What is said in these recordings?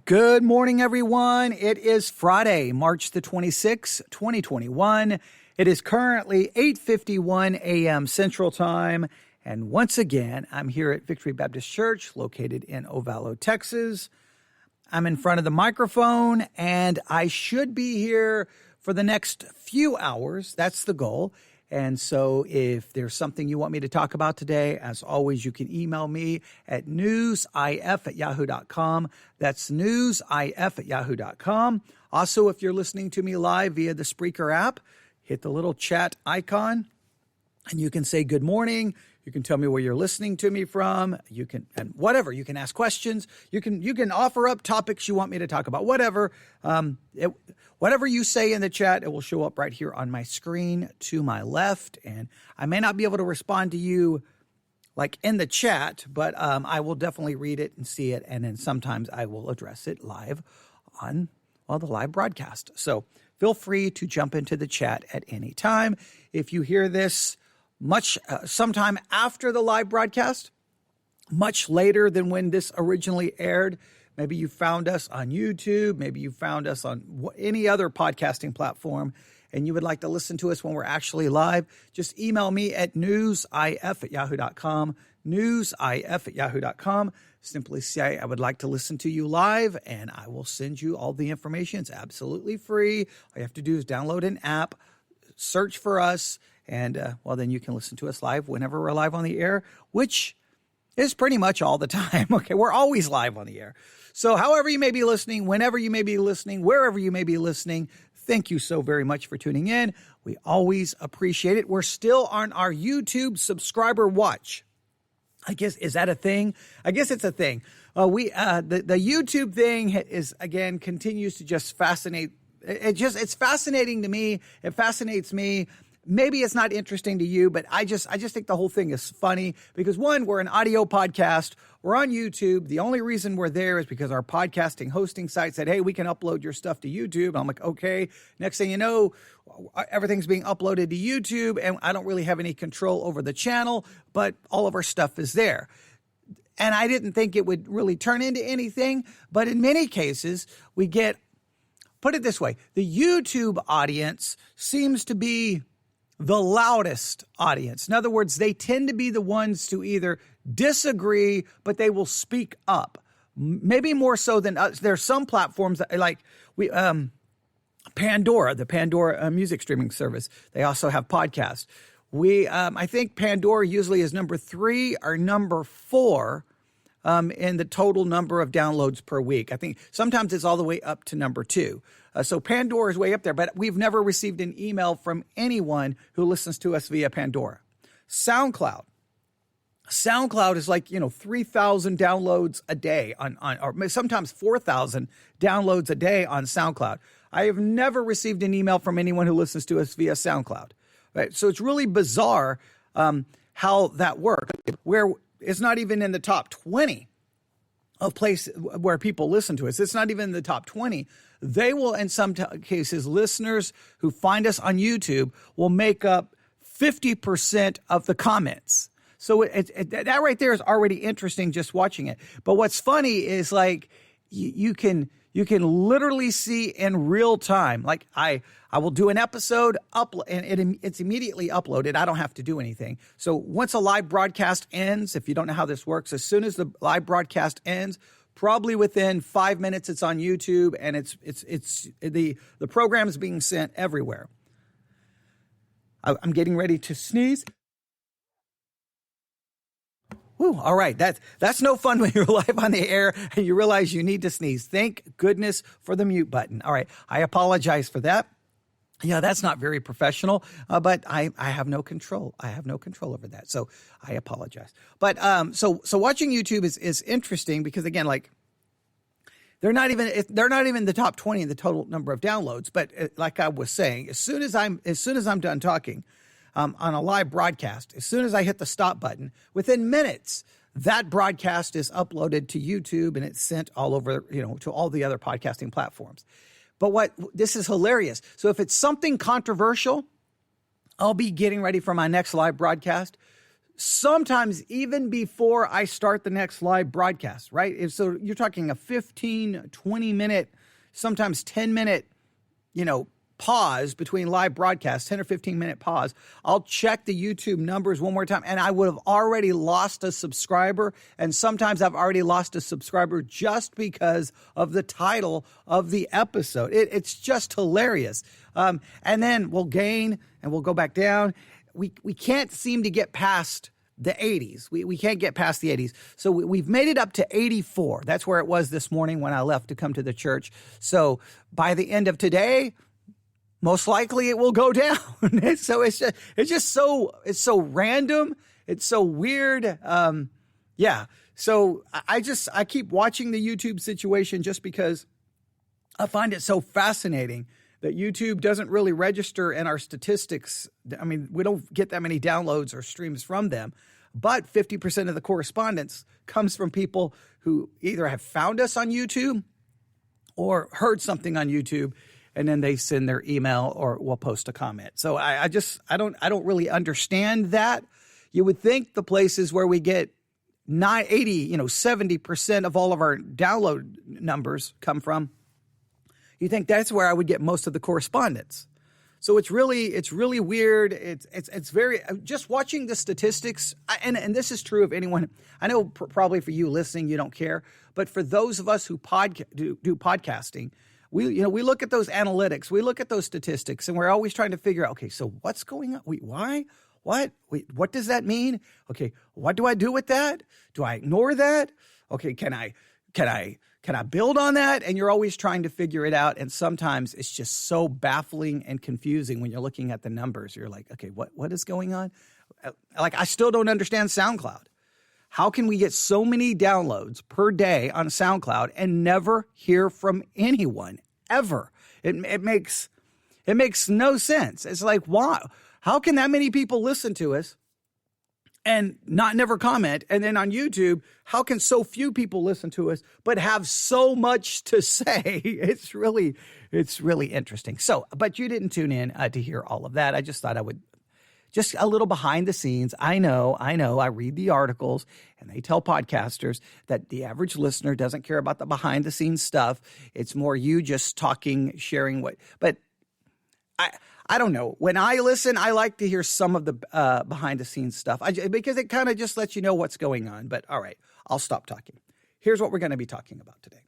Good morning, everyone. It is Friday, March the 26th, 2021. It is currently 8:51 a.m. Central Time. And once again, I'm here at Victory Baptist Church, located in Ovalo, Texas. I'm in front of the microphone, and I should be here for the next few hours. That's the goal. And so if there's something you want me to talk about today, as always, you can email me at newsif@yahoo.com. That's newsif@yahoo.com. Also, if you're listening to me live via the Spreaker app, hit the little chat icon and you can say good morning. You can tell me where you're listening to me from. You can, and whatever, you can ask questions. You can offer up topics you want me to talk about, whatever. Whatever you say in the chat, it will show up right here on my screen to my left. And I may not be able to respond to you like in the chat, but I will definitely read it and see it. And then sometimes I will address it live on the live broadcast. So feel free to jump into the chat at any time. If you hear this sometime after the live broadcast, much later than when this originally aired, maybe you found us on YouTube, maybe you found us on any other podcasting platform, and you would like to listen to us when we're actually live, just email me at newsif@yahoo.com, newsif@yahoo.com. Simply say, I would like to listen to you live, and I will send you all the information. It's absolutely free. All you have to do is download an app, search for us, and then you can listen to us live whenever we're live on the air, which is pretty much all the time. Okay, we're always live on the air. So however you may be listening, whenever you may be listening, wherever you may be listening, thank you so very much for tuning in. We always appreciate it. We're still on our YouTube subscriber watch. I guess, is that a thing? I guess it's a thing. The YouTube thing is, again, continues to just fascinate. It's fascinating to me. It fascinates me. Maybe it's not interesting to you, but I just think the whole thing is funny because, one, we're an audio podcast. We're on YouTube. The only reason we're there is because our podcasting hosting site said, hey, we can upload your stuff to YouTube. And I'm like, okay. Next thing you know, everything's being uploaded to YouTube, and I don't really have any control over the channel, but all of our stuff is there. And I didn't think it would really turn into anything, but in many cases, we get, put it this way, the YouTube audience seems to be the loudest audience. In other words, they tend to be the ones to either disagree, but they will speak up. Maybe more so than us. There's some platforms that, like Pandora, the Pandora music streaming service. They also have podcasts. I think Pandora usually is number 3 or number 4 in the total number of downloads per week. I think sometimes it's all the way up to number 2. So Pandora is way up there, but we've never received an email from anyone who listens to us via Pandora. SoundCloud is like, 3,000 downloads a day or sometimes 4,000 downloads a day on SoundCloud. I have never received an email from anyone who listens to us via SoundCloud. Right? So it's really bizarre how that works, where it's not even in the top 20 of places where people listen to us. It's not even in the top 20. They will, in some cases, listeners who find us on YouTube will make up 50% of the comments. So that right there is already interesting just watching it. But what's funny is like you can literally see in real time. Like I will do an episode, and it's immediately uploaded. I don't have to do anything. So once a live broadcast ends, if you don't know how this works, as soon as the live broadcast ends, probably within 5 minutes, it's on YouTube, and it's the program is being sent everywhere. I'm getting ready to sneeze. Whew, all right, that's no fun when you're live on the air and you realize you need to sneeze. Thank goodness for the mute button. All right, I apologize for that. Yeah, that's not very professional, but I have no control. I have no control over that, so I apologize. But so watching YouTube is interesting because, again, like they're not even the top 20 in the total number of downloads. But like I was saying, as soon as I'm done talking on a live broadcast, as soon as I hit the stop button, within minutes, that broadcast is uploaded to YouTube and it's sent all over, to all the other podcasting platforms. But this is hilarious. So if it's something controversial, I'll be getting ready for my next live broadcast. sometimes even before I start the next live broadcast, right? So you're talking a 15, 20-minute, sometimes 10-minute, pause between live broadcasts, 10 or 15-minute pause. I'll check the YouTube numbers one more time, and I would have already lost a subscriber, and sometimes I've already lost a subscriber just because of the title of the episode. It's just hilarious. And then we'll gain, and we'll go back down. We can't seem to get past the 80s. We can't get past the 80s. So we've made it up to 84. That's where it was this morning when I left to come to the church. So by the end of today, most likely it will go down. So it's so random. It's so weird. Yeah. So I keep watching the YouTube situation just because I find it so fascinating that YouTube doesn't really register in our statistics. I mean, we don't get that many downloads or streams from them, but 50% of the correspondence comes from people who either have found us on YouTube or heard something on YouTube, and then they send their email or will post a comment. So I don't really understand that. You would think the places where we get 70% of all of our download numbers come from, you think that's where I would get most of the correspondence. So it's really weird. It's very, just watching the statistics, and this is true of anyone. I know probably for you listening, you don't care, but for those of us who do podcasting, we look at those analytics, we look at those statistics, and we're always trying to figure out, okay, so what's going on? Wait, why? What? Wait, what does that mean? Okay, what do I do with that? Do I ignore that? Okay, can I build on that? And you're always trying to figure it out. And sometimes it's just so baffling and confusing when you're looking at the numbers. You're like, okay, what is going on? Like, I still don't understand SoundCloud. How can we get so many downloads per day on SoundCloud and never hear from anyone ever? It makes no sense. It's like, why? How can that many people listen to us and never comment? And then on YouTube, how can so few people listen to us but have so much to say? It's really interesting. So, but you didn't tune in to hear all of that. I just thought I would, just a little behind the scenes. I know. I read the articles, and they tell podcasters that the average listener doesn't care about the behind the scenes stuff. It's more you just talking, sharing what, but I don't know. When I listen, I like to hear some of the behind the scenes stuff because it kind of just lets you know what's going on. But all right, I'll stop talking. Here's what we're going to be talking about today.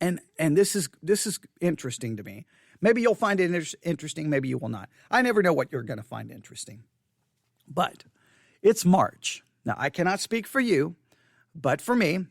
And this is interesting to me. Maybe you'll find it interesting. Maybe you will not. I never know what you're going to find interesting. But it's March. Now, I cannot speak for you, but for me,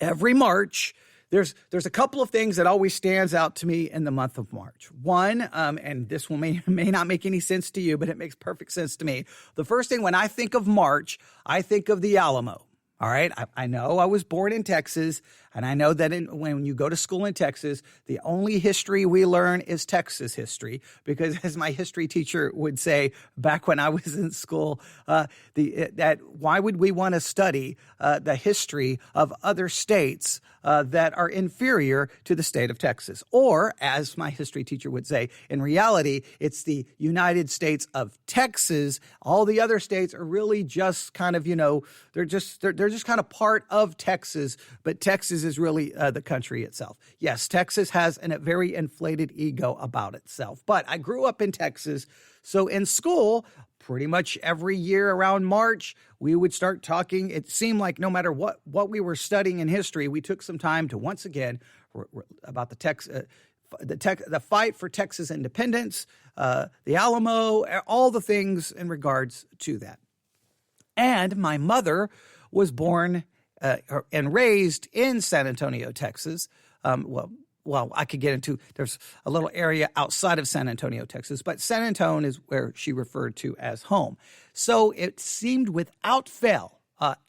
every March, there's a couple of things that always stands out to me in the month of March. One, and this may not make any sense to you, but it makes perfect sense to me. The first thing, when I think of March, I think of the Alamo. All right. I know I was born in Texas, and I know that when you go to school in Texas, the only history we learn is Texas history, because as my history teacher would say back when I was in school, that why would we want to study the history of other states that are inferior to the state of Texas? Or, as my history teacher would say, in reality, it's the United States of Texas. All the other states are really just kind of, they're just kind of part of Texas, but Texas is really the country itself. Yes, Texas has a very inflated ego about itself, but I grew up in Texas, so in school, pretty much every year around March, we would start talking. It seemed like no matter what we were studying in history, we took some time to once again about the fight for Texas independence, the Alamo, all the things in regards to that. And my mother was born and raised in San Antonio, Texas. Well, I could get into, there's a little area outside of San Antonio, Texas, but San Antonio is where she referred to as home. So it seemed without fail,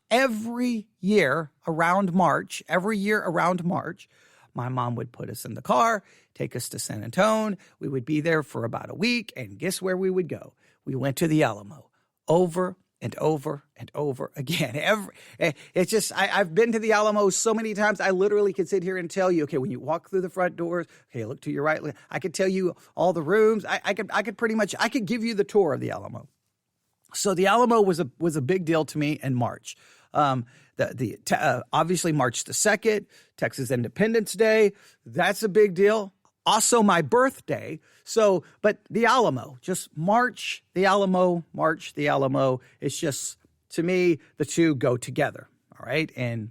every year around March, my mom would put us in the car, take us to San Antonio. We would be there for about a week, and guess where we would go? We went to the Alamo over and over and over again. It's just, I've been to the Alamo so many times, I literally could sit here and tell you, okay, when you walk through the front doors, okay, look to your right, I could tell you all the rooms. I could give you the tour of the Alamo. So the Alamo was a big deal to me in March. Obviously March the 2nd, Texas Independence Day, that's a big deal. Also my birthday. So, but the Alamo, just March the Alamo. It's just, to me, the two go together. All right. And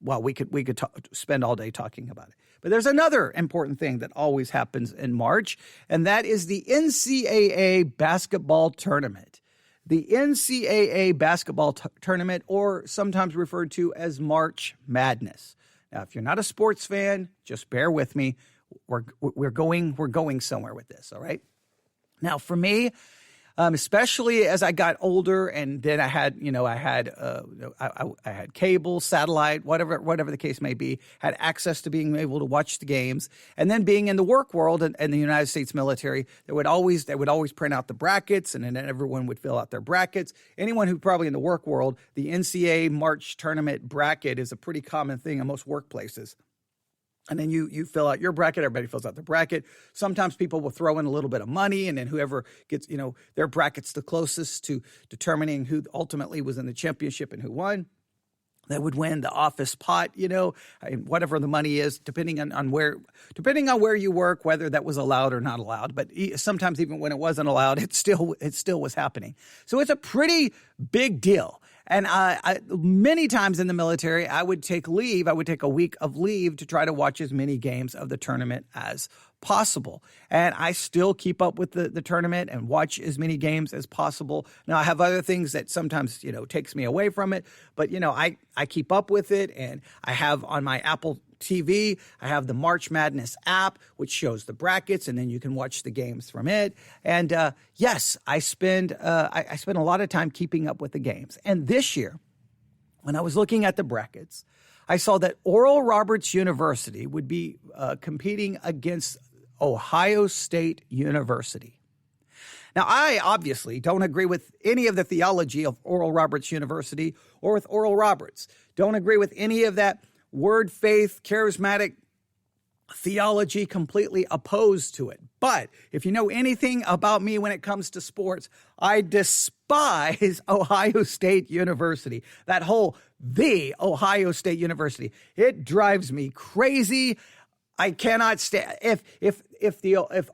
well, we could spend all day talking about it. But there's another important thing that always happens in March, and that is the NCAA basketball tournament. The NCAA basketball tournament, or sometimes referred to as March Madness. Now, if you're not a sports fan, just bear with me. We're going somewhere with this. All right. Now, for me, especially as I got older, and then I had cable, satellite, whatever the case may be, had access to being able to watch the games, and then being in the work world and the United States military, they would always print out the brackets, and then everyone would fill out their brackets. Anyone who's probably in the work world, the NCAA March tournament bracket is a pretty common thing in most workplaces. And then you fill out your bracket. Everybody fills out their bracket. Sometimes people will throw in a little bit of money, and then whoever gets, their bracket's the closest to determining who ultimately was in the championship and who won, that would win the office pot, whatever the money is, depending on where you work, whether that was allowed or not allowed. But sometimes even when it wasn't allowed, it still was happening. So it's a pretty big deal. And many times in the military, I would take leave. I would take a week of leave to try to watch as many games of the tournament as possible. And I still keep up with the tournament and watch as many games as possible. Now, I have other things that sometimes, takes me away from it. But, I keep up with it. And I have on my Apple TV, I have the March Madness app, which shows the brackets, and then you can watch the games from it. And yes, I spend a lot of time keeping up with the games. And this year, when I was looking at the brackets, I saw that Oral Roberts University would be competing against Ohio State University. Now, I obviously don't agree with any of the theology of Oral Roberts University or with Oral Roberts. Don't agree with any of that word faith, charismatic theology, completely opposed to it. But if you know anything about me when it comes to sports, I despise Ohio State University. The Ohio State University. It drives me crazy. I cannot stand if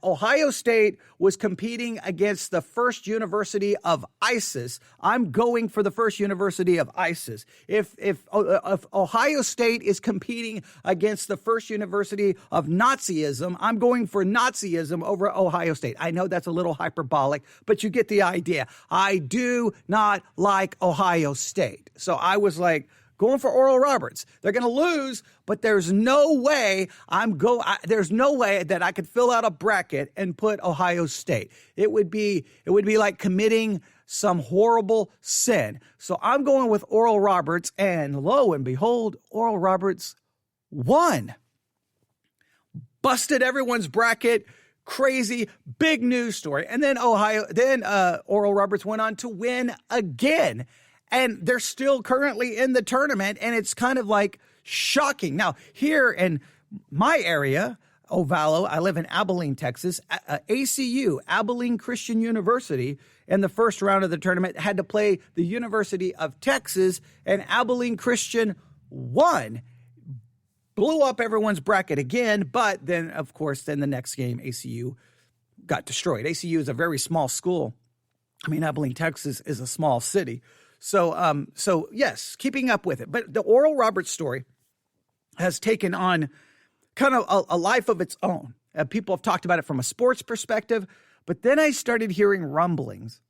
Ohio State was competing against the First University of ISIS, I'm going for the First University of ISIS. If Ohio State is competing against the First University of Nazism, I'm going for Nazism over Ohio State. I know that's a little hyperbolic, but you get the idea. I do not like Ohio State. So I was like, going for Oral Roberts. They're going to lose, but there's no way there's no way that I could fill out a bracket and put Ohio State. It would be like committing some horrible sin. So I'm going with Oral Roberts, and lo and behold, Oral Roberts won. Busted everyone's bracket. Crazy, big news story. And then Oral Roberts went on to win again. And they're still currently in the tournament, and it's kind of like shocking. Now, here in my area, Ovalo, I live in Abilene, Texas. ACU, Abilene Christian University, in the first round of the tournament had to play the University of Texas, and Abilene Christian won. Blew up everyone's bracket again, but then, of course, the next game, ACU got destroyed. ACU is a very small school. Abilene, Texas is a small city. So yes, keeping up with it. But the Oral Roberts story has taken on kind of a life of its own. People have talked about it from a sports perspective, but then I started hearing rumblings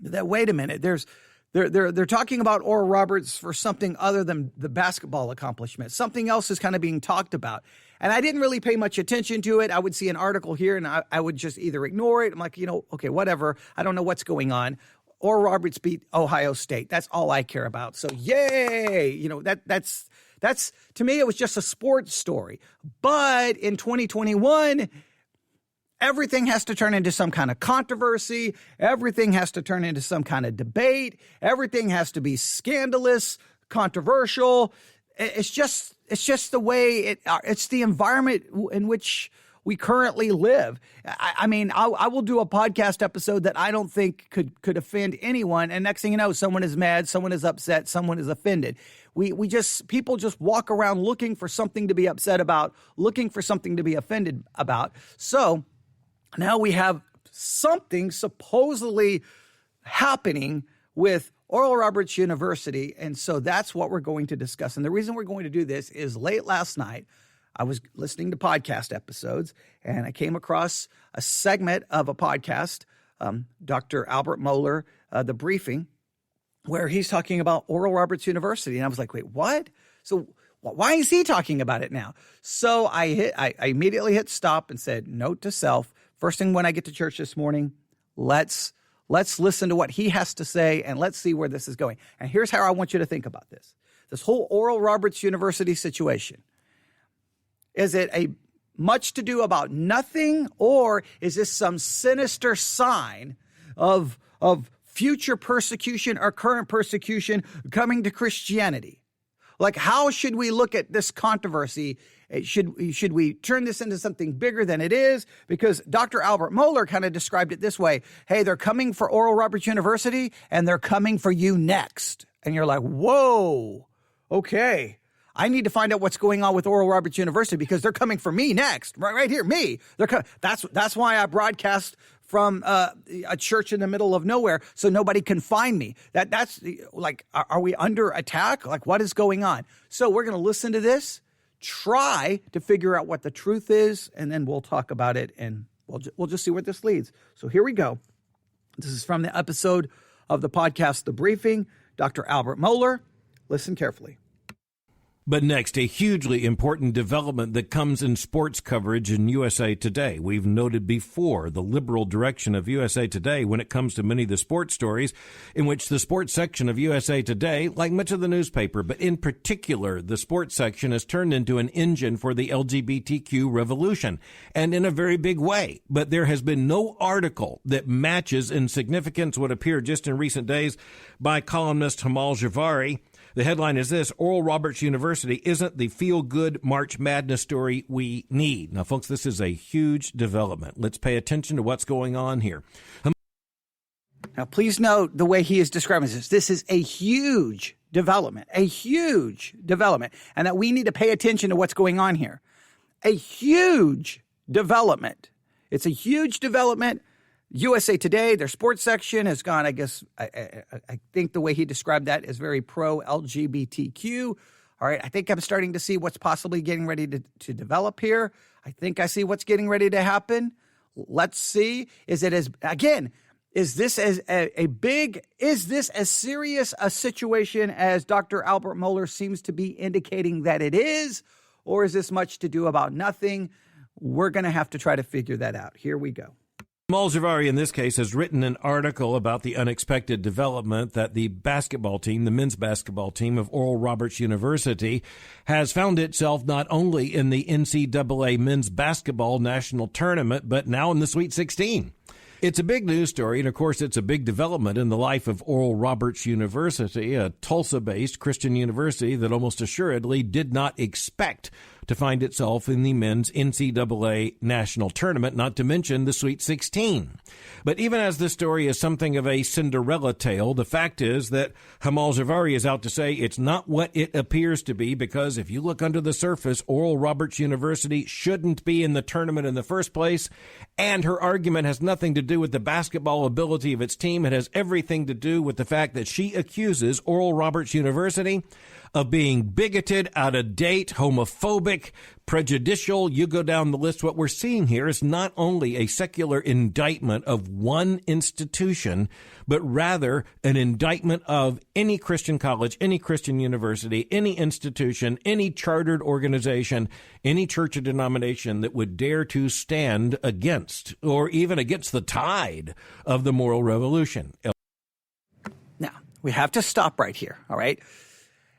that, wait a minute, they're talking about Oral Roberts for something other than the basketball accomplishment. Something else is kind of being talked about. And I didn't really pay much attention to it. I would see an article here and I would just either ignore it. I'm like, okay, whatever. I don't know what's going on. Oral Roberts beat Ohio State. That's all I care about. So yay! That's to me, it was just a sports story. But in 2021, everything has to turn into some kind of controversy. Everything has to turn into some kind of debate. Everything has to be scandalous, controversial. It's just the way it's the environment in which we currently live. I mean, I will do a podcast episode that I don't think could offend anyone. And next thing you know, someone is mad, someone is upset, someone is offended. People just walk around looking for something to be upset about, looking for something to be offended about. So now we have something supposedly happening with Oral Roberts University. And so that's what we're going to discuss. And the reason we're going to do this is late last night, I was listening to podcast episodes and I came across a segment of a podcast, Dr. Albert Mohler, The Briefing, where he's talking about Oral Roberts University. And I was like, wait, what? So why is he talking about it now? So I immediately hit stop and said, note to self, first thing when I get to church this morning, let's listen to what he has to say and let's see where this is going. And here's how I want you to think about this. This whole Oral Roberts University situation. Is it a much to do about nothing, or is this some sinister sign of future persecution or current persecution coming to Christianity? Like, how should we look at this controversy? Should we turn this into something bigger than it is? Because Dr. Albert Mohler kind of described it this way. Hey, they're coming for Oral Roberts University and they're coming for you next. And you're like, whoa, okay. I need to find out what's going on with Oral Roberts University because they're coming for me next, right here, me. That's why I broadcast from a church in the middle of nowhere so nobody can find me. That's like, are we under attack? Like, what is going on? So we're going to listen to this, try to figure out what the truth is, and then we'll talk about it, and we'll just see where this leads. So here we go. This is from the episode of the podcast, The Briefing, Dr. Albert Mohler. Listen carefully. But next, a hugely important development that comes in sports coverage in USA Today. We've noted before the liberal direction of USA Today when it comes to many of the sports stories, in which the sports section of USA Today, like much of the newspaper, but in particular, the sports section has turned into an engine for the LGBTQ revolution, and in a very big way. But there has been no article that matches in significance what appeared just in recent days by columnist Hamal Javari. The headline is this: Oral Roberts University isn't the feel-good March Madness story we need. Now, folks, this is a huge development. Let's pay attention to what's going on here. Now, please note the way he is describing this. This is a huge development, and that we need to pay attention to what's going on here. A huge development. It's a huge development. USA Today, their sports section has gone, I guess, I think the way he described that is very pro-LGBTQ. All right, I think I'm starting to see what's possibly getting ready to develop here. I think I see what's getting ready to happen. Let's see. Is this as serious a situation as Dr. Albert Mohler seems to be indicating that it is? Or is this much to do about nothing? We're going to have to try to figure that out. Here we go. Hamal Javari, in this case, has written an article about the unexpected development that the basketball team, the men's basketball team of Oral Roberts University, has found itself not only in the NCAA men's basketball national tournament, but now in the Sweet 16. It's a big news story, and of course, it's a big development in the life of Oral Roberts University, a Tulsa-based Christian university that almost assuredly did not expect to find itself in the men's NCAA national tournament, not to mention the Sweet 16. But even as this story is something of a Cinderella tale, the fact is that Hamal Javari is out to say it's not what it appears to be, because if you look under the surface, Oral Roberts University shouldn't be in the tournament in the first place, and her argument has nothing to do with the basketball ability of its team. It has everything to do with the fact that she accuses Oral Roberts University of being bigoted, out of date, homophobic, prejudicial. You go down the list. What we're seeing here is not only a secular indictment of one institution, but rather an indictment of any Christian college, any Christian university, any institution, any chartered organization, any church or denomination that would dare to stand against or even against the tide of the moral revolution. Now, we have to stop right here, all right?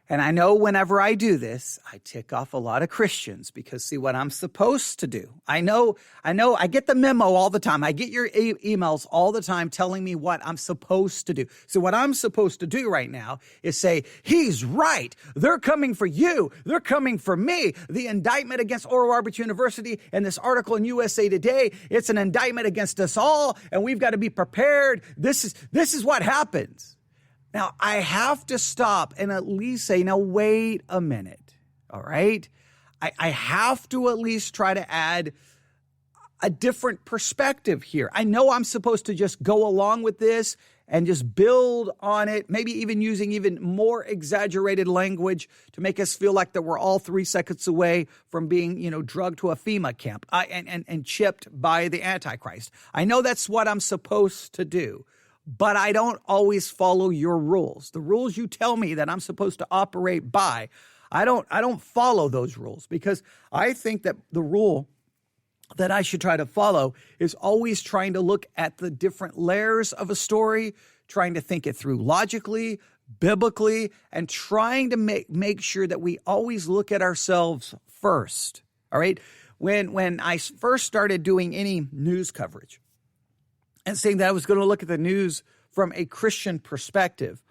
And I know whenever I do this, I tick off a lot of Christians because see what I'm supposed to do. I know, I get the memo all the time. I get your emails all the time telling me what I'm supposed to do. So what I'm supposed to do right now is say, he's right. They're coming for you. They're coming for me. The indictment against Oral Roberts University and this article in USA Today, it's an indictment against us all, and we've got to be prepared. This is what happens. Now, I have to stop and at least say, now, wait a minute, all right? I have to at least try to add a different perspective here. I know I'm supposed to just go along with this and just build on it, maybe even using even more exaggerated language to make us feel like that we're all 3 seconds away from being, drugged to a FEMA camp and chipped by the Antichrist. I know that's what I'm supposed to do. But I don't always follow your rules. The rules you tell me that I'm supposed to operate by, I don't follow those rules because I think that the rule that I should try to follow is always trying to look at the different layers of a story, trying to think it through logically, biblically, and trying to make sure that we always look at ourselves first. All right? When I first started doing any news coverage, and saying that I was going to look at the news from a Christian perspective,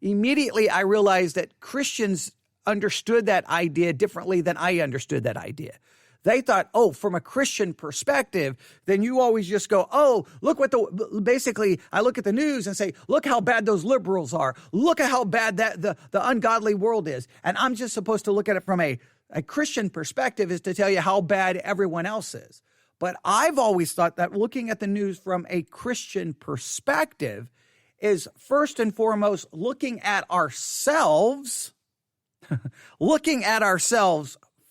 immediately I realized that Christians understood that idea differently than I understood that idea. They thought, from a Christian perspective, then you always just go, look basically, I look at the news and say, look how bad those liberals are. Look at how bad that the ungodly world is. And I'm just supposed to look at it from a Christian perspective is to tell you how bad everyone else is. But I've always thought that looking at the news from a Christian perspective is first and foremost looking at ourselves,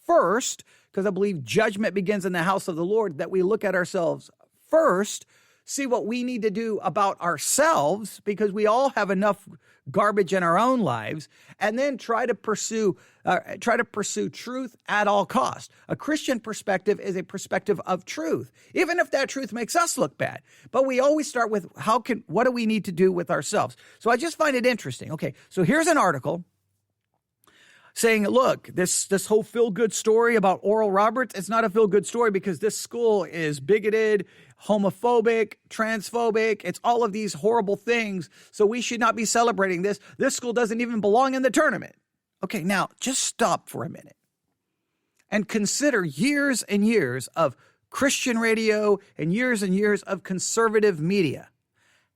first, because I believe judgment begins in the house of the Lord, that we look at ourselves first, see what we need to do about ourselves, because we all have enough garbage in our own lives, and then try to pursue truth at all costs. A Christian perspective is a perspective of truth, even if that truth makes us look bad. But we always start with what do we need to do with ourselves? So I just find it interesting. Okay, so here's an article saying, look, this whole feel-good story about Oral Roberts, it's not a feel-good story because this school is bigoted, homophobic, transphobic. It's all of these horrible things, so we should not be celebrating this. This school doesn't even belong in the tournament. Okay, now just stop for a minute and consider years and years of Christian radio and years of conservative media.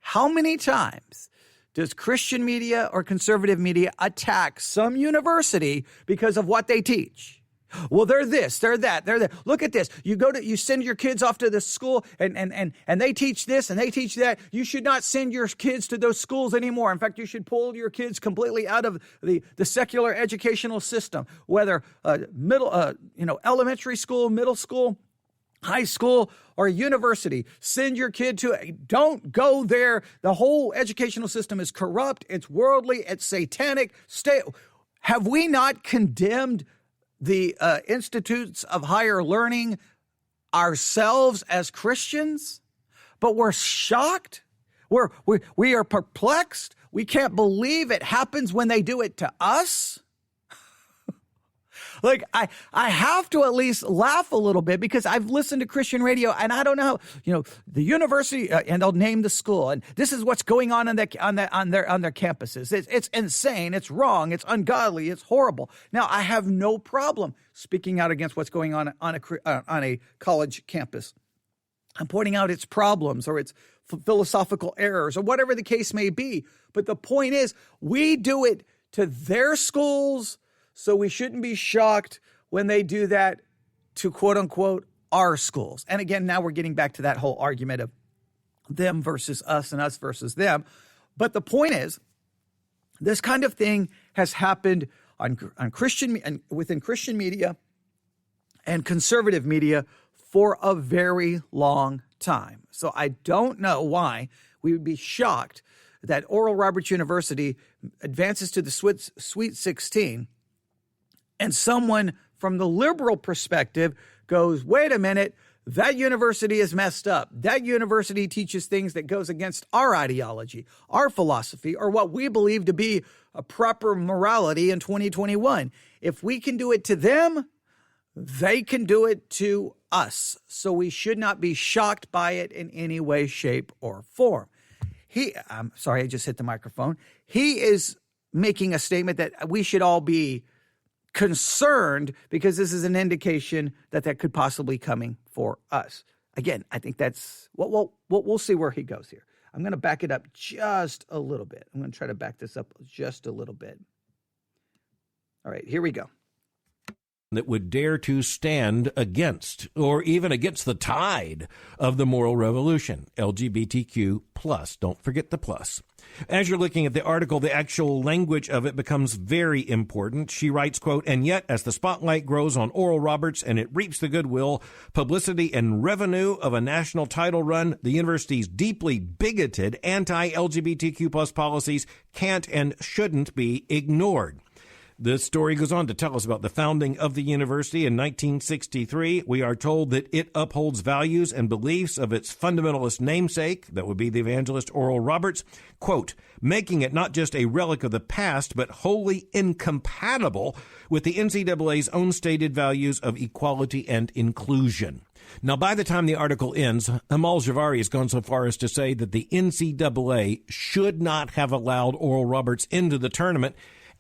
How many times does Christian media or conservative media attack some university because of what they teach? Well, they're this, they're that, they're that. Look at this. You send your kids off to this school and they teach this and they teach that. You should not send your kids to those schools anymore. In fact, you should pull your kids completely out of the secular educational system, whether elementary school, middle school, high school, or university. Send your kid don't go there. The whole educational system is corrupt. It's worldly. It's satanic. Have we not condemned the institutes of higher learning ourselves as Christians? But we're shocked. We are perplexed. We can't believe it happens when they do it to us. Like, I have to at least laugh a little bit because I've listened to Christian radio and I don't know, the university, and they'll name the school, and this is what's going on their campuses. It's insane. It's wrong. It's ungodly. It's horrible. Now, I have no problem speaking out against what's going on a college campus. I'm pointing out its problems or its philosophical errors or whatever the case may be. But the point is, we do it to their schools, so we shouldn't be shocked when they do that to, quote unquote, our schools. And again, now we're getting back to that whole argument of them versus us and us versus them. But the point is, this kind of thing has happened on Christian and within Christian media and conservative media for a very long time. So I don't know why we would be shocked that Oral Roberts University advances to the Sweet 16 and someone from the liberal perspective goes, wait a minute, that university is messed up. That university teaches things that goes against our ideology, our philosophy, or what we believe to be a proper morality in 2021. If we can do it to them, they can do it to us. So we should not be shocked by it in any way, shape, or form. I'm sorry, I just hit the microphone. He is making a statement that we should all be concerned because this is an indication that could possibly coming for us. Again, I think that's what we'll see where he goes here. I'm going to back it up just a little bit. I'm going to try to back this up just a little bit. All right, here we go. That would dare to stand against or even against the tide of the moral revolution. LGBTQ plus. Don't forget the plus. As you're looking at the article, the actual language of it becomes very important. She writes, quote, "And yet, as the spotlight grows on Oral Roberts and it reaps the goodwill, publicity, and revenue of a national title run, the university's deeply bigoted anti-LGBTQ plus policies can't and shouldn't be ignored." This story goes on to tell us about the founding of the university in 1963. We are told that it upholds values and beliefs of its fundamentalist namesake, that would be the evangelist Oral Roberts, quote, "making it not just a relic of the past, but wholly incompatible with the NCAA's own stated values of equality and inclusion." Now, by the time the article ends, Amal Javari has gone so far as to say that the NCAA should not have allowed Oral Roberts into the tournament,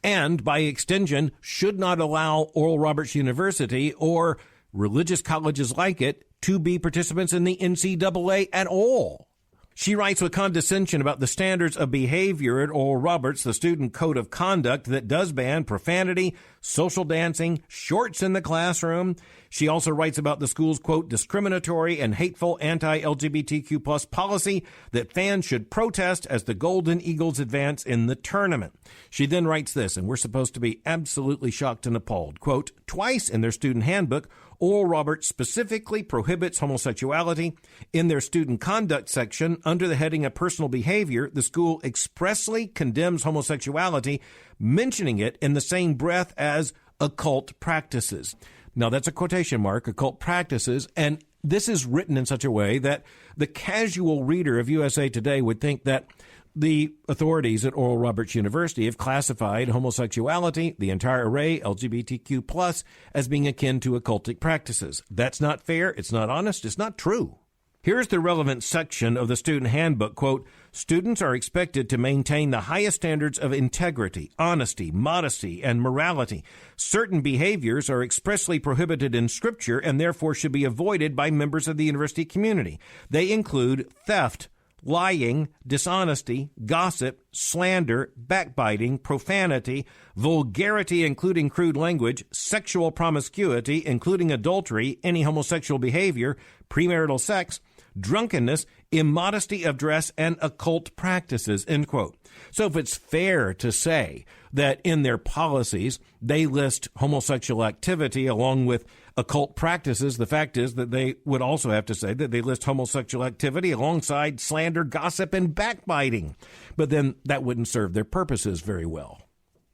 and by extension, should not allow Oral Roberts University or religious colleges like it to be participants in the NCAA at all. She writes with condescension about the standards of behavior at Oral Roberts, the student code of conduct that does ban profanity, social dancing, shorts in the classroom. She also writes about the school's, quote, "discriminatory and hateful anti-LGBTQ plus policy that fans should protest as the Golden Eagles advance in the tournament." She then writes this, and we're supposed to be absolutely shocked and appalled, quote, "Twice in their student handbook, Oral Roberts specifically prohibits homosexuality. In their student conduct section, under the heading of personal behavior, the school expressly condemns homosexuality, mentioning it in the same breath as occult practices." Now, that's a quotation mark, occult practices, and this is written in such a way that the casual reader of USA Today would think that the authorities at Oral Roberts University have classified homosexuality, the entire array, LGBTQ plus, as being akin to occultic practices. That's not fair. It's not honest. It's not true. Here's the relevant section of the student handbook, quote, "Students are expected to maintain the highest standards of integrity, honesty, modesty, and morality. Certain behaviors are expressly prohibited in Scripture and therefore should be avoided by members of the university community. They include theft, lying, dishonesty, gossip, slander, backbiting, profanity, vulgarity, including crude language, sexual promiscuity, including adultery, any homosexual behavior, premarital sex, drunkenness, immodesty of dress, and occult practices," end quote. So if it's fair to say that in their policies they list homosexual activity along with occult practices, the fact is that they would also have to say that they list homosexual activity alongside slander, gossip, and backbiting. But then that wouldn't serve their purposes very well.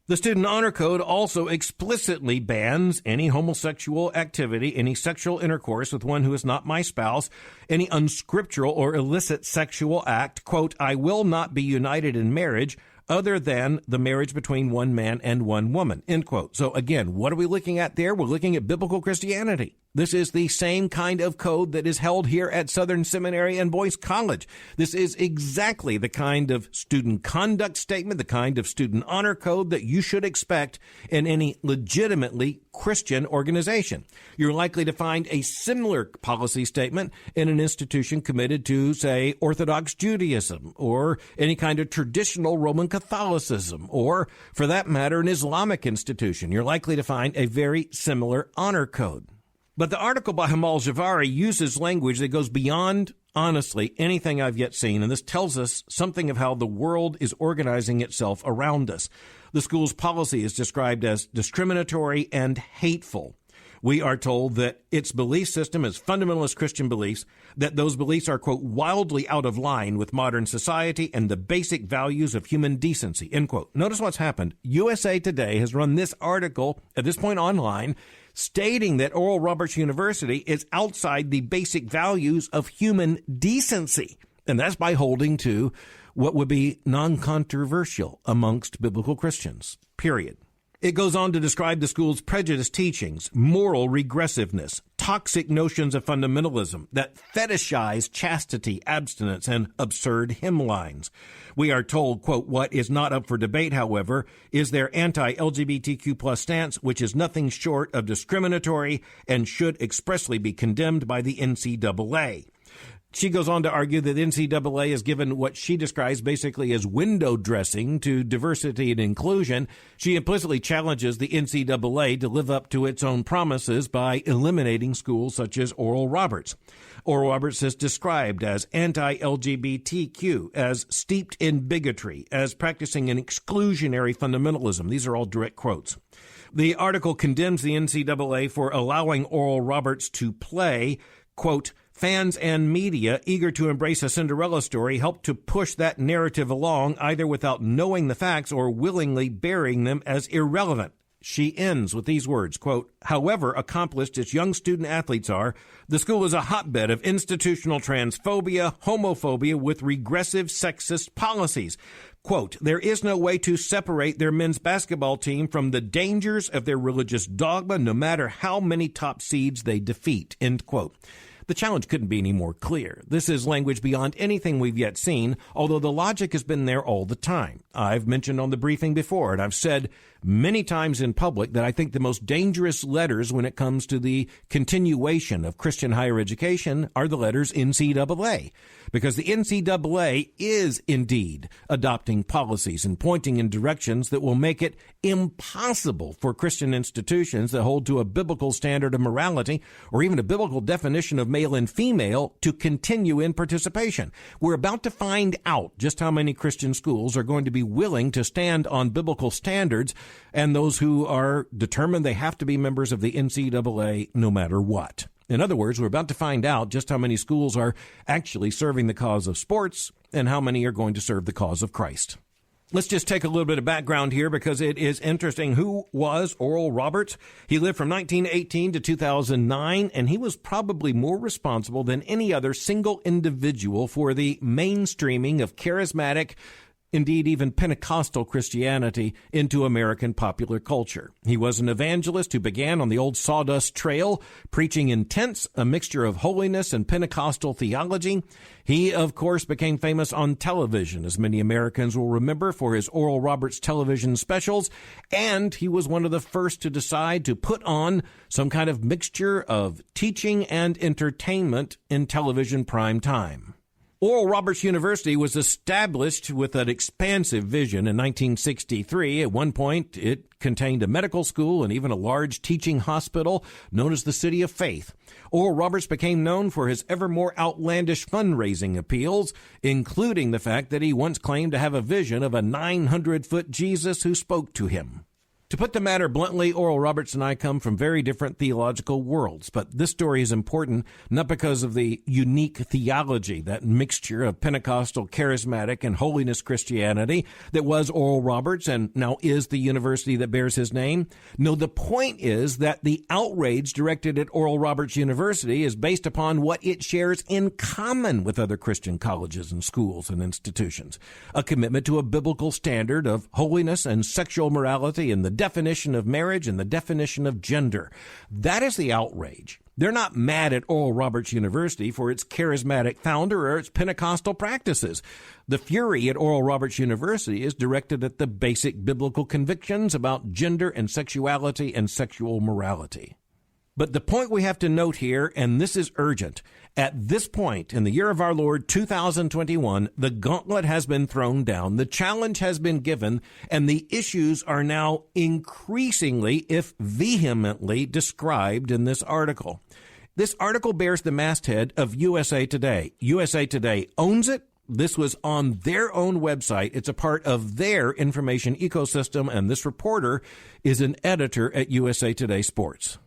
The Student Honor Code also explicitly bans any homosexual activity, any sexual intercourse with one who is not my spouse, any unscriptural or illicit sexual act. Quote, "I will not be united in marriage other than the marriage between one man and one woman," end quote. So again, what are we looking at there? We're looking at biblical Christianity. This is the same kind of code that is held here at Southern Seminary and Boyce College. This is exactly the kind of student conduct statement, the kind of student honor code that you should expect in any legitimately Christian organization. You're likely to find a similar policy statement in an institution committed to, say, Orthodox Judaism or any kind of traditional Roman Catholicism or, for that matter, an Islamic institution. You're likely to find a very similar honor code. But the article by Amal Javari uses language that goes beyond, honestly, anything I've yet seen, and this tells us something of how the world is organizing itself around us. The school's policy is described as discriminatory and hateful. We are told that its belief system is fundamentalist Christian beliefs, that those beliefs are, quote, wildly out of line with modern society and the basic values of human decency, end quote. Notice what's happened. USA Today has run this article at this point online stating that Oral Roberts University is outside the basic values of human decency. And that's by holding to what would be non-controversial amongst biblical Christians, period. It goes on to describe the school's prejudiced teachings, moral regressiveness, toxic notions of fundamentalism that fetishize chastity, abstinence, and absurd hymn lines. We are told, quote, what is not up for debate, however, is their anti-LGBTQ plus stance, which is nothing short of discriminatory and should expressly be condemned by the NCAA. She goes on to argue that the NCAA has given what she describes basically as window dressing to diversity and inclusion. She implicitly challenges the NCAA to live up to its own promises by eliminating schools such as Oral Roberts. Oral Roberts is described as anti-LGBTQ, as steeped in bigotry, as practicing an exclusionary fundamentalism. These are all direct quotes. The article condemns the NCAA for allowing Oral Roberts to play, quote, fans and media eager to embrace a Cinderella story help to push that narrative along either without knowing the facts or willingly burying them as irrelevant. She ends with these words, quote, however accomplished its young student athletes are, the school is a hotbed of institutional transphobia, homophobia with regressive sexist policies. Quote, there is no way to separate their men's basketball team from the dangers of their religious dogma, no matter how many top seeds they defeat, end quote. The challenge couldn't be any more clear. This is language beyond anything we've yet seen, although the logic has been there all the time. I've mentioned on the briefing before, and I've said many times in public that I think the most dangerous letters when it comes to the continuation of Christian higher education are the letters NCAA, because the NCAA is indeed adopting policies and pointing in directions that will make it impossible for Christian institutions that hold to a biblical standard of morality or even a biblical definition of male and female to continue in participation. We're about to find out just how many Christian schools are going to be willing to stand on biblical standards and those who are determined they have to be members of the NCAA no matter what. In other words, we're about to find out just how many schools are actually serving the cause of sports and how many are going to serve the cause of Christ. Let's just take a little bit of background here because it is interesting. Who was Oral Roberts? He lived from 1918 to 2009, and he was probably more responsible than any other single individual for the mainstreaming of charismatic, indeed even Pentecostal Christianity into American popular culture. He was an evangelist who began on the old sawdust trail, preaching intense, a mixture of holiness and Pentecostal theology. He, of course, became famous on television, as many Americans will remember, for his Oral Roberts television specials, and he was one of the first to decide to put on some kind of mixture of teaching and entertainment in television prime time. Oral Roberts University was established with an expansive vision in 1963. At one point, it contained a medical school and even a large teaching hospital known as the City of Faith. Oral Roberts became known for his ever more outlandish fundraising appeals, including the fact that he once claimed to have a vision of a 900-foot Jesus who spoke to him. To put the matter bluntly, Oral Roberts and I come from very different theological worlds, but this story is important not because of the unique theology, that mixture of Pentecostal, charismatic, and holiness Christianity that was Oral Roberts and now is the university that bears his name. No, the point is that the outrage directed at Oral Roberts University is based upon what it shares in common with other Christian colleges and schools and institutions, a commitment to a biblical standard of holiness and sexual morality and the definition of marriage and the definition of gender. That is the outrage. They're not mad at Oral Roberts University for its charismatic founder or its Pentecostal practices. The fury at Oral Roberts University is directed at the basic biblical convictions about gender and sexuality and sexual morality. But the point we have to note here, and this is urgent, at this point in the year of our Lord 2021, the gauntlet has been thrown down, the challenge has been given, and the issues are now increasingly, if vehemently, described in this article. This article bears the masthead of USA Today. USA Today owns it. This was on their own website. It's a part of their information ecosystem, and this reporter is an editor at USA Today Sports.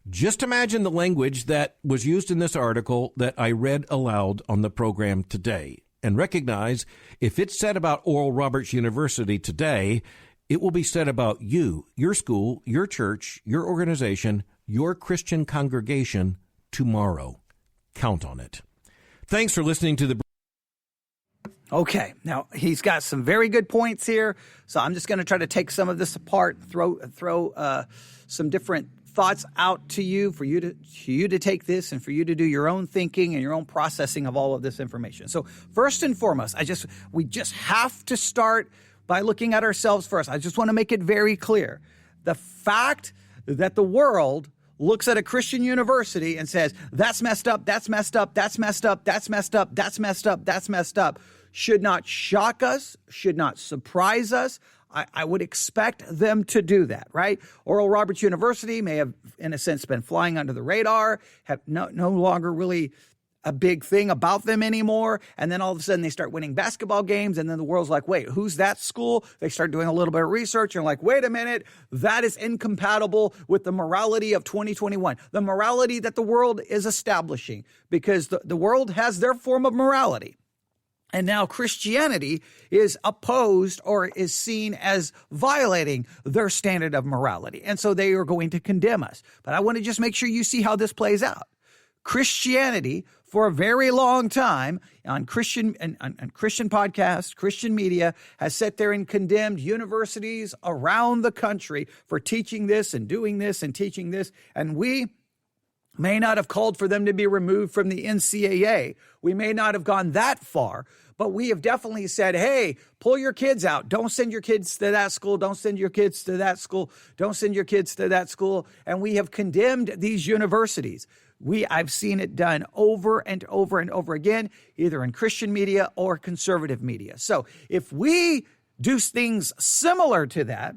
Just imagine the language that was used in this article that I read aloud on the program today, and recognize if it's said about Oral Roberts University today, it will be said about you, your school, your church, your organization, your Christian congregation tomorrow. Count on it. Thanks for listening to the... Okay, now he's got some very good points here, so I'm just going to try to take some of this apart, throw some different thoughts out to you for you to take this and for you to do your own thinking and your own processing of all of this information. So first and foremost, we just have to start by looking at ourselves first. I just want to make it very clear. The fact that the world looks at a Christian university and says, that's messed up, that's messed up, that's messed up, that's messed up, that's messed up, that's messed up, should not shock us, should not surprise us. I would expect them to do that, right? Oral Roberts University may have, in a sense, been flying under the radar, have no longer really a big thing about them anymore. And then all of a sudden they start winning basketball games. And then the world's like, wait, who's that school? They start doing a little bit of research and like, wait a minute, that is incompatible with the morality of 2021, the morality that the world is establishing, because the world has their form of morality. And now Christianity is opposed or is seen as violating their standard of morality. And so they are going to condemn us. But I want to just make sure you see how this plays out. Christianity, for a very long time, on Christian podcasts, Christian media, has sat there and condemned universities around the country for teaching this and doing this and teaching this. And we may not have called for them to be removed from the NCAA. We may not have gone that far, but we have definitely said, hey, pull your kids out. Don't send your kids to that school. Don't send your kids to that school. Don't send your kids to that school. And we have condemned these universities. I've seen it done over and over and over again, either in Christian media or conservative media. So if we do things similar to that,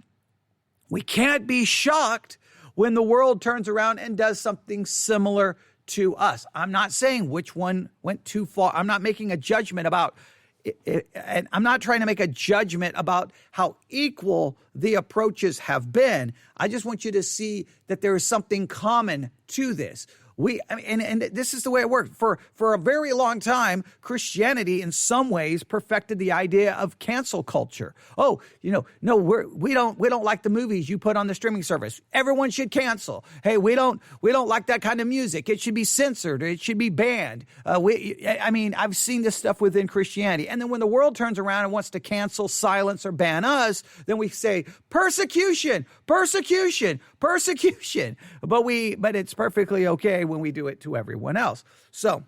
we can't be shocked when the world turns around and does something similar to us. I'm not saying which one went too far. I'm not making a judgment about it, and I'm not trying to make a judgment about how equal the approaches have been. I just want you to see that there is something common to this. And this is the way it worked. For a very long time, Christianity in some ways perfected the idea of cancel culture. Oh, no, we don't like the movies you put on the streaming service. Everyone should cancel. Hey, we don't like that kind of music. It should be censored or it should be banned. I've seen this stuff within Christianity. And then when the world turns around and wants to cancel, silence, or ban us, then we say persecution, persecution, persecution. But it's perfectly okay when we do it to everyone else. So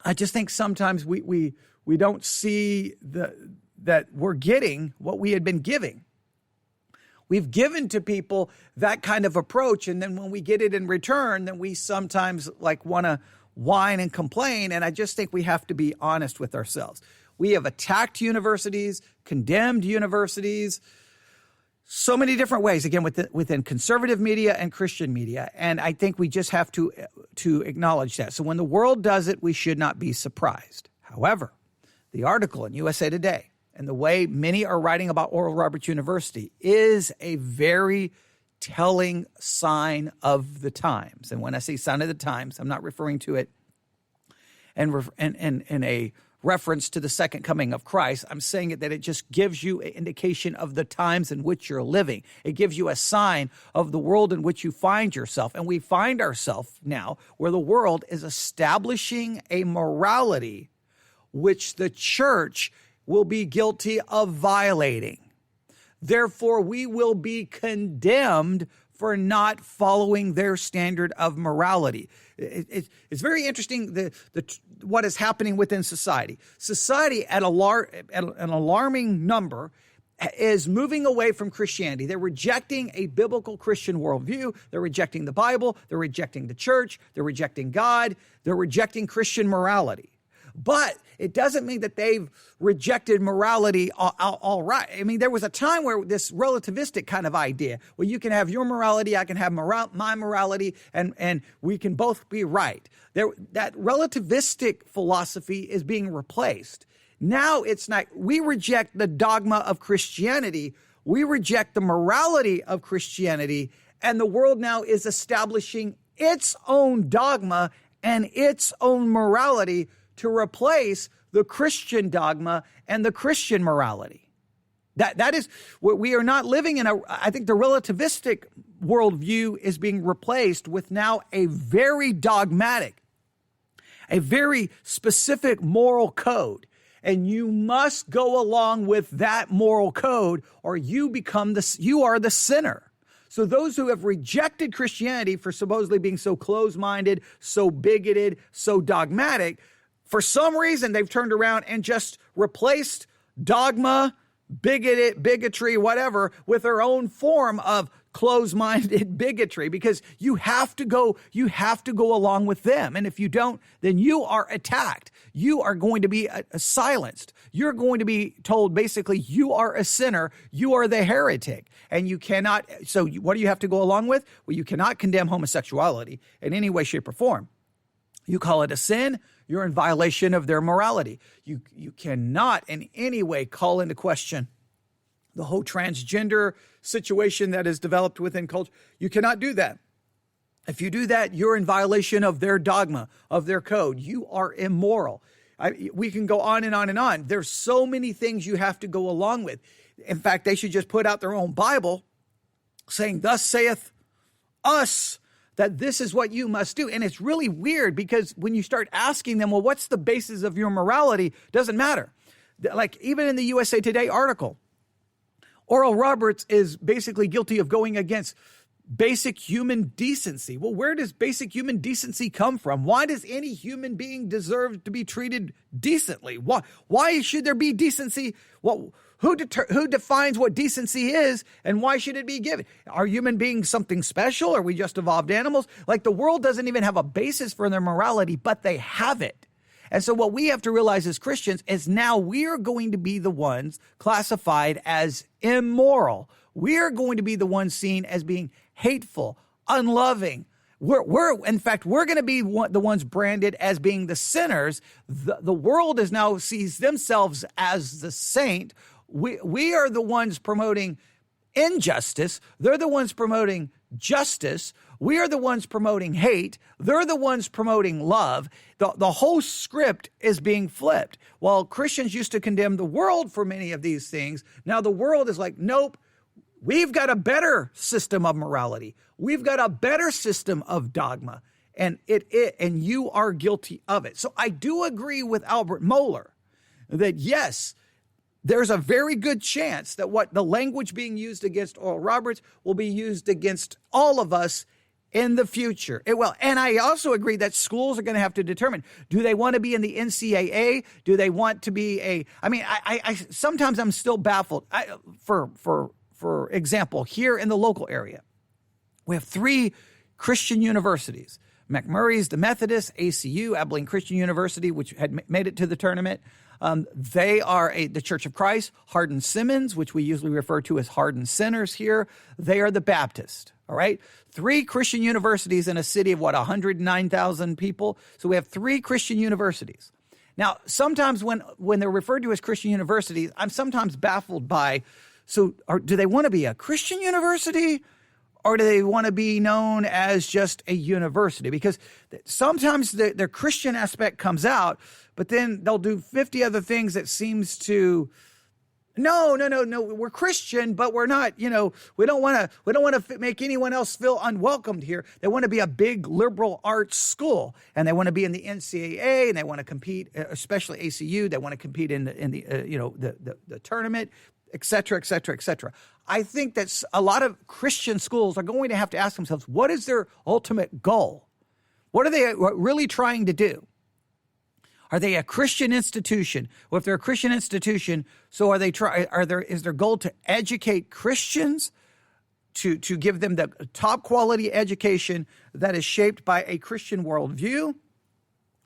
I just think sometimes we don't see that we're getting what we had been giving. We've given to people that kind of approach, and then when we get it in return, then we sometimes want to whine and complain, and I just think we have to be honest with ourselves. We have attacked universities, condemned universities, so many different ways, again, within conservative media and Christian media. And I think we just have to acknowledge that. So when the world does it, we should not be surprised. However, the article in USA Today and the way many are writing about Oral Roberts University is a very telling sign of the times. And when I say sign of the times, I'm not referring to it in a reference to the second coming of Christ. I'm saying it that it just gives you an indication of the times in which you're living. It gives you a sign of the world in which you find yourself. And we find ourselves now where the world is establishing a morality which the church will be guilty of violating. Therefore, we will be condemned for not following their standard of morality. It's very interesting what is happening within society. Society at an alarming number is moving away from Christianity. They're rejecting a biblical Christian worldview. They're rejecting the Bible. They're rejecting the church. They're rejecting God. They're rejecting Christian morality. But it doesn't mean that they've rejected morality all right. I mean, there was a time where this relativistic kind of idea, where you can have your morality, I can have my morality, and we can both be right. That relativistic philosophy is being replaced. Now it's not, we reject the dogma of Christianity, we reject the morality of Christianity, and the world now is establishing its own dogma and its own morality to replace the Christian dogma and the Christian morality. That is what we are not living in. I think the relativistic worldview is being replaced with now a very dogmatic, a very specific moral code. And you must go along with that moral code or you are the sinner. So those who have rejected Christianity for supposedly being so closed-minded, so bigoted, so dogmatic, for some reason they've turned around and just replaced dogma, bigotry, whatever, with their own form of closed-minded bigotry, because you have to go along with them. And if you don't, then you are attacked. You are going to be silenced. You're going to be told basically you are a sinner. You are the heretic. And you cannot, so what do you have to go along with? Well, you cannot condemn homosexuality in any way, shape, or form. You call it a sin, you're in violation of their morality. You cannot in any way call into question the whole transgender situation that is developed within culture. You cannot do that. If you do that, you're in violation of their dogma, of their code. You are immoral. We can go on and on and on. There's so many things you have to go along with. In fact, they should just put out their own Bible saying, "Thus saith us," that this is what you must do. And it's really weird because when you start asking them, well, what's the basis of your morality? Doesn't matter. Like even in the USA Today article, Oral Roberts is basically guilty of going against basic human decency. Well, where does basic human decency come from? Why does any human being deserve to be treated decently? Why should there be decency? Who defines what decency is, and why should it be given? Are human beings something special? Are we just evolved animals? Like the world doesn't even have a basis for their morality, but they have it. And so what we have to realize as Christians is now we are going to be the ones classified as immoral. We are going to be the ones seen as being hateful, unloving. In fact, we're going to be the ones branded as being the sinners. The world is now sees themselves as the saint. We are the ones promoting injustice. They're the ones promoting justice. We are the ones promoting hate. They're the ones promoting love. The whole script is being flipped. While Christians used to condemn the world for many of these things, now the world is like, nope, we've got a better system of morality. We've got a better system of dogma, and and you are guilty of it. So I do agree with Albert Mohler that yes, there's a very good chance that what the language being used against Oral Roberts will be used against all of us in the future. And I also agree that schools are going to have to determine, do they want to be in the NCAA? Do they want to be I sometimes I'm still baffled. For example, here in the local area, we have 3 Christian universities. McMurray's, the Methodist, ACU, Abilene Christian University, which had made it to the tournament. They are the Church of Christ, Hardin Simmons, which we usually refer to as Hardin Sinners here. They are the Baptist, all right? 3 Christian universities in a city of 109,000 people. So we have 3 Christian universities. Now, sometimes when they're referred to as Christian universities, I'm sometimes baffled by, do they want to be a Christian university? Or do they want to be known as just a university? Because sometimes their Christian aspect comes out, but then they'll do 50 other things that seems to, no, we're Christian, but we're not, we don't want to make anyone else feel unwelcomed here. They want to be a big liberal arts school, and they want to be in the NCAA, and they want to compete, especially ACU. They want to compete in the tournament, et cetera, et cetera, et cetera. I think that a lot of Christian schools are going to have to ask themselves, what is their ultimate goal? What are they really trying to do? Are they a Christian institution? Well, if they're a Christian institution, so is their goal to educate Christians, to give them the top quality education that is shaped by a Christian worldview?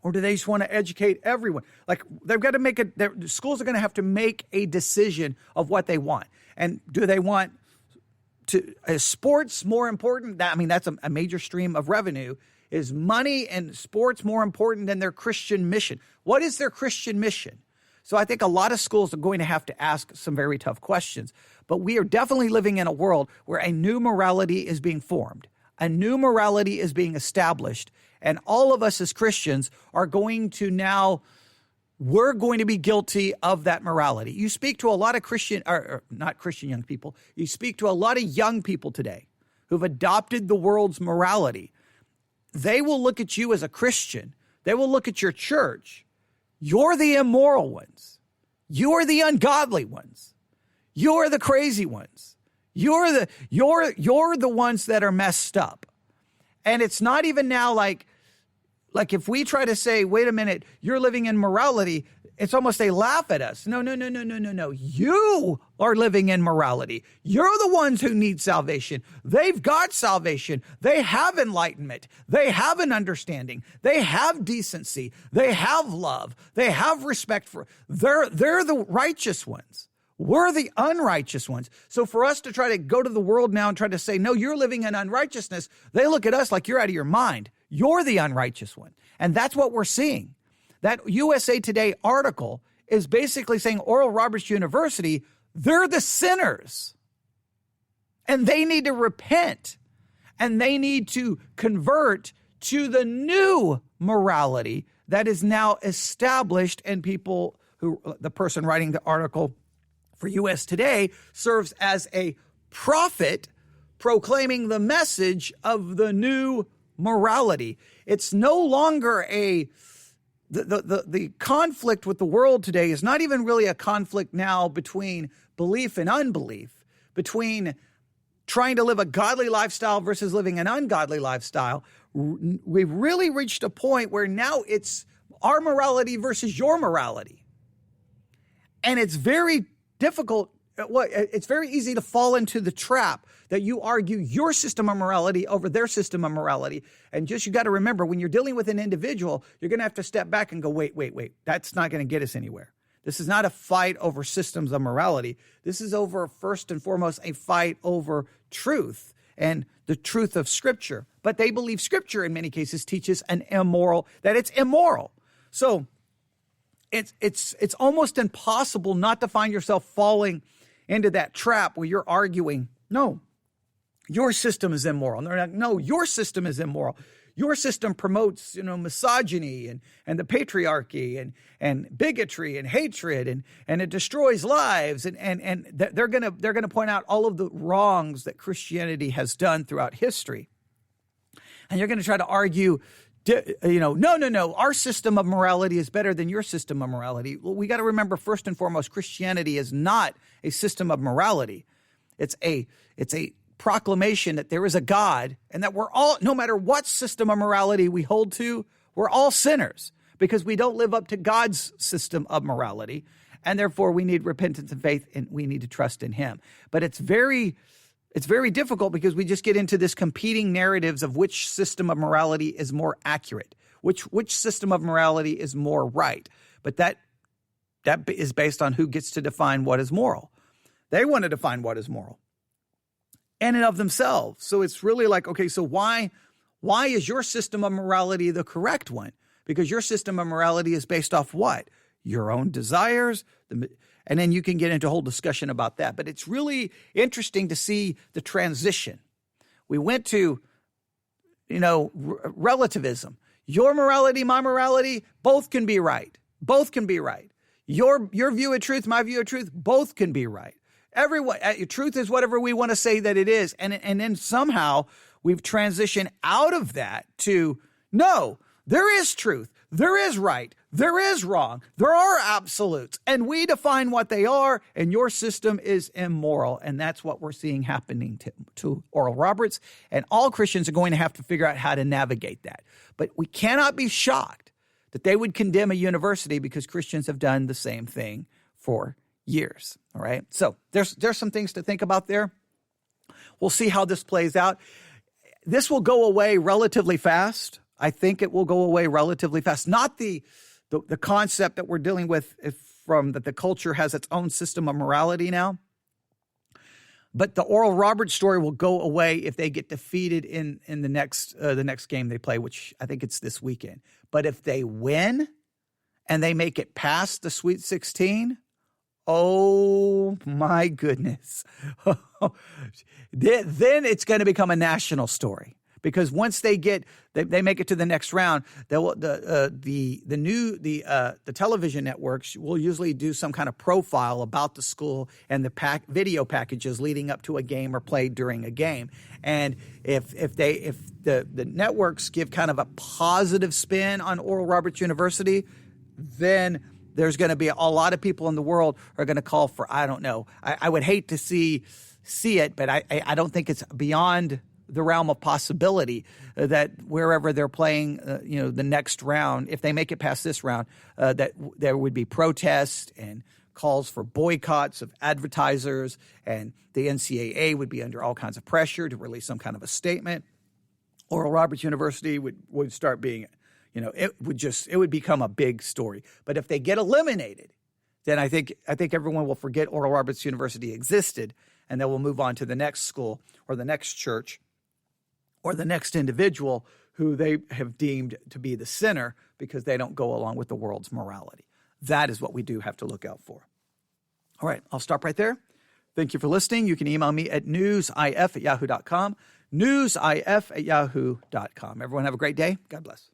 Or do they just want to educate everyone? Like they've got to the schools are going to have to make a decision of what they want. And do they want is sports more important? That's a major stream of revenue. Is money and sports more important than their Christian mission? What is their Christian mission? So I think a lot of schools are going to have to ask some very tough questions. But we are definitely living in a world where a new morality is being formed. A new morality is being established, and all of us as Christians are going to now, we're going to be guilty of that morality. You speak to a lot of Christian, or not Christian young people, you speak to a lot of young people today who've adopted the world's morality. They will look at you as a Christian. They will look at your church. You're the immoral ones. You're the ungodly ones. You're the crazy ones. You're the ones that are messed up. And it's not even now like if we try to say, wait a minute, you're living in morality, it's almost they laugh at us. No. You are living in morality. You're the ones who need salvation. They've got salvation. They have enlightenment. They have an understanding. They have decency. They have love. They have respect for, they're the righteous ones. We're the unrighteous ones. So for us to try to go to the world now and try to say, no, you're living in unrighteousness, they look at us like you're out of your mind. You're the unrighteous one. And that's what we're seeing. That USA Today article is basically saying Oral Roberts University, they're the sinners. And they need to repent. And they need to convert to the new morality that is now established, and people who, the person writing the article for US Today serves as a prophet proclaiming the message of the new morality. It's no longer the conflict with the world today is not even really a conflict now between belief and unbelief, between trying to live a godly lifestyle versus living an ungodly lifestyle. We've really reached a point where now it's our morality versus your morality. And it's very difficult. It's very easy to fall into the trap that you argue your system of morality over their system of morality. And just, you got to remember, when you're dealing with an individual, you're going to have to step back and go, wait. That's not going to get us anywhere. This is not a fight over systems of morality. This is over, first and foremost, a fight over truth and the truth of Scripture. But they believe Scripture in many cases teaches that it's immoral. So it's almost impossible not to find yourself falling into that trap where you're arguing, no, your system is immoral. And they're like, no, your system is immoral. Your system promotes, misogyny and the patriarchy and bigotry and hatred and it destroys lives. And they're gonna point out all of the wrongs that Christianity has done throughout history. And you're going to try to argue, no, our system of morality is better than your system of morality. Well, we got to remember, first and foremost, Christianity is not a system of morality. It's a proclamation that there is a God and that we're all, no matter what system of morality we hold to, we're all sinners because we don't live up to God's system of morality. And therefore we need repentance and faith and we need to trust in Him. But it's very difficult because we just get into this competing narratives of which system of morality is more accurate, which system of morality is more right. But that is based on who gets to define what is moral. They want to define what is moral in and of themselves. So it's really like, okay, so why is your system of morality the correct one? Because your system of morality is based off what? Your own desires, and then you can get into a whole discussion about that. But it's really interesting to see the transition. We went to, relativism. Your morality, my morality, both can be right. Both can be right. Your view of truth, my view of truth, both can be right. Everyone, truth is whatever we want to say that it is. And then somehow we've transitioned out of that to, no, there is truth. There is right. There is wrong. There are absolutes. And we define what they are, and your system is immoral. And that's what we're seeing happening to Oral Roberts. And all Christians are going to have to figure out how to navigate that. But we cannot be shocked that they would condemn a university because Christians have done the same thing for years. All right. So there's some things to think about there. We'll see how this plays out. This will go away relatively fast. I think it will go away relatively fast. Not the concept that we're dealing with from that the culture has its own system of morality now. But the Oral Roberts story will go away if they get defeated in the next game they play, which I think it's this weekend. But if they win and they make it past the Sweet 16, oh my goodness. Then it's going to become a national story. because once they make it to the next round, the television networks will usually do some kind of profile about the school and the video packages leading up to a game or played during a game. And if the networks give kind of a positive spin on Oral Roberts University, then there's going to be a lot of people in the world are going to call for, I don't know. I would hate to see it, but I don't think it's beyond the realm of possibility that wherever they're playing, the next round, if they make it past this round, that there would be protests and calls for boycotts of advertisers, and the NCAA would be under all kinds of pressure to release some kind of a statement. Oral Roberts University would start being, it would become a big story. But if they get eliminated, then I think everyone will forget Oral Roberts University existed, and they will move on to the next school or the next church or the next individual who they have deemed to be the sinner because they don't go along with the world's morality. That is what we do have to look out for. All right, I'll stop right there. Thank you for listening. You can email me at newsif@yahoo.com, newsif@yahoo.com. Everyone have a great day. God bless.